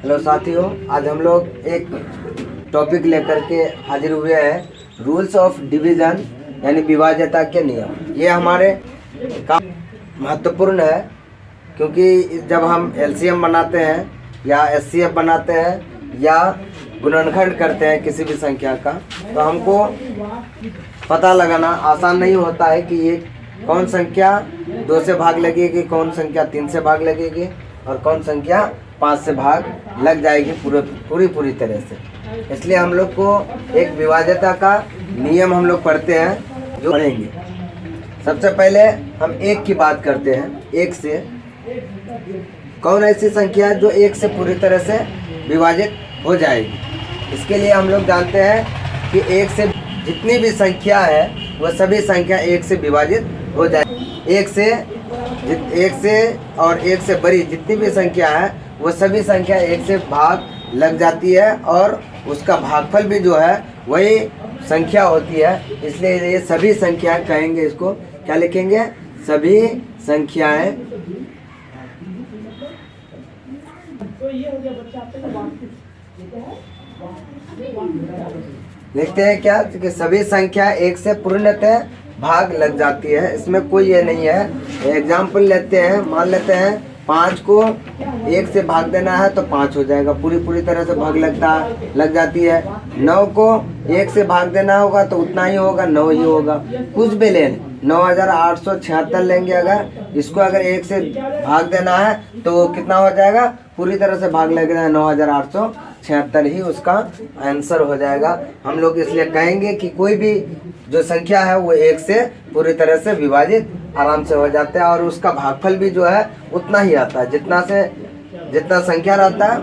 Hello साथियों, आज हम लोग एक टॉपिक लेकर के हाजिर हुए हैं, रूल्स ऑफ डिवीज़न यानी विभाज्यता के नियम। ये हमारे काम महत्वपूर्ण है क्योंकि जब हम एलसीएम बनाते हैं या एचसीएफ बनाते हैं या गुणनखंड करते हैं किसी भी संख्या का, तो हमको पता लगाना आसान नहीं होता है कि ये कौन संख्या 2 से भाग लगेगी, कौन संख्या 3 से भाग लगेगी और कौन संख्या 5 से भाग लग जाएगी पूरी तरह से। इसलिए हम लोग को एक विभाज्यता का नियम हम लोग पढ़ते हैं, जो पढ़ेंगे। सबसे पहले हम 1 की बात करते हैं। 1 से कौन ऐसी संख्या है जो 1 से पूरी तरह से विभाजित हो जाएगी। इसके लिए हम लोग जानते हैं कि 1 से जितनी भी संख्या है वह सभी संख्या 1 से विभाजित हो जाएगी। 1 से और 1 से बड़ी जितनी भी संख्या है वो सभी संख्या 1 से भाग लग जाती है और उसका भागफल भी जो है वही संख्या होती है। इसलिए ये सभी संख्याएं कहेंगे, इसको क्या लिखेंगे? सभी संख्याएं। लिखते हैं क्या कि सभी संख्या 1 से पूर्णतः भाग लग जाती है। इसमें कोई ये नहीं है। एग्जाम्पल लेते हैं, मान लेते हैं 5 को 1 से भाग देना है तो 5 हो जाएगा, पूरी तरह से भाग लग जाती है। 9 को 1 से भाग देना होगा तो उतना ही होगा, 9 ही होगा। कुछ भी लें, 9876 लेंगे, अगर इसको अगर 1 से भाग देना है तो कितना हो जाएगा? पूरी तरह से भाग लग जाएगा, 9876 ही उसका आंसर हो जाएगा। हम लोग इसलिए कहेंगे कि कोई भी जो संख्या है वो 1 से पूरी तरह से विभाजित आराम से हो जाता है और उसका भागफल भी जो है उतना ही आता है। जितना संख्या रहता है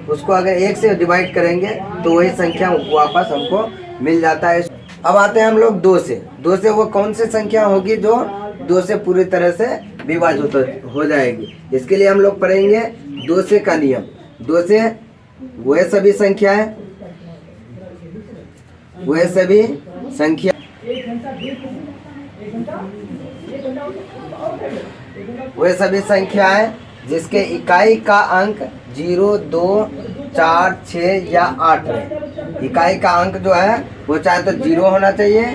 उसको अगर 1 से डिवाइड करेंगे तो वही संख्या वापस हमको मिल जाता है। अब आते हैं हम लोग 2 से। 2 से वो कौन सी संख्या होगी जो 2 से पूरी तरह से विभाजित हो जाएगी। इसके लिए हम लोग पढ़ेंगे 2 से का नियम। 2 से वह सभी संख्याएं जिसके इकाई का अंक 0, 2, 4, 6 या 8 है। इकाई का अंक जो है वो चाहे तो 0 होना चाहिए,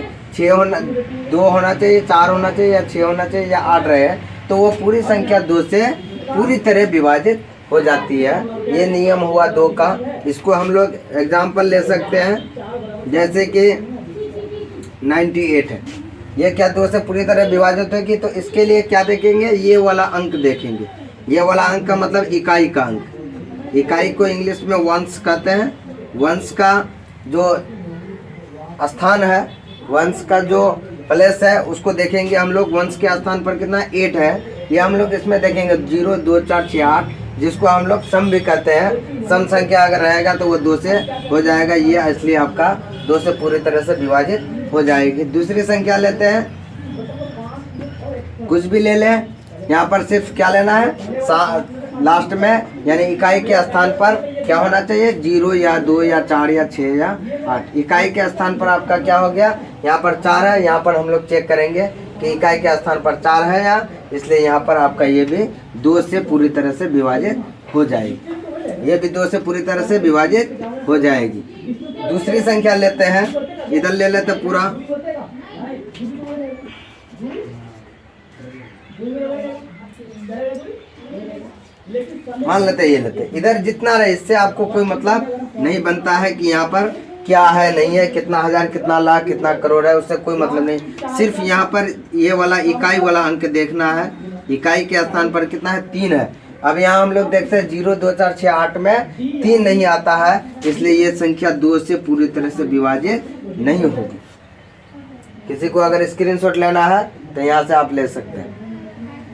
2 होना चाहिए, 4 होना चाहिए या 6 होना चाहिए या 8 रहे, तो वो पूरी संख्या 2 से पूरी तरह विभाजित हो जाती है। ये नियम हुआ 2 का। इसको हम लोग एग्जाम्पल ले सकते हैं, जैसे कि 98 है। ये क्या 2 से पूरी तरह विभाजित होगी, तो इसके लिए क्या देखेंगे? ये वाला अंक देखेंगे। ये वाला अंक का मतलब इकाई का अंक। इकाई को इंग्लिश में वंश कहते हैं। वंश का जो स्थान है, वंश का जो प्लेस है, उसको देखेंगे हम लोग। वंश के स्थान पर कितना 8 है, ये हम लोग इसमें देखेंगे 0, 2, 4, 6, 8, जिसको हम लोग सम भी कहते हैं। सम संख्या अगर रहेगा तो वो 2 से हो जाएगा। ये इसलिए आपका 2 से पूरी तरह से विभाजित हो जाएगी। दूसरी संख्या लेते हैं, कुछ भी ले लें। यहाँ पर सिर्फ क्या लेना है? लास्ट में यानी इकाई के स्थान पर क्या होना चाहिए? 0 या 2 या 4 या 6 या 8। इकाई के स्थान पर आपका क्या हो गया? यहाँ पर 4 है। यहाँ पर हम लोग चेक करेंगे कि इकाई के स्थान पर 4 है या, इसलिए यहाँ पर आपका ये भी 2 से पूरी तरह से विभाजित हो जाएगी। ये भी 2 से पूरी तरह से विभाजित हो जाएगी। दूसरी संख्या लेते हैं, इधर ले लेते पूरा। मान लेते ये लेते, इधर जितना रहे इससे आपको कोई मतलब नहीं बनता है कि यहाँ पर क्या है नहीं है, कितना हजार, कितना लाख, कितना करोड़ है, उससे कोई मतलब नहीं। सिर्फ यहाँ पर ये वाला इकाई वाला अंक देखना है। इकाई के स्थान पर कितना है? 3 है। अब यहाँ हम लोग देखते हैं 0, 2, 4, 6, 8 में 3 नहीं आता है, इसलिए ये संख्या 2 से पूरी तरह से विभाजित नहीं होगी। किसी को अगर स्क्रीनशॉट लेना है तो यहाँ से आप ले सकते हैं।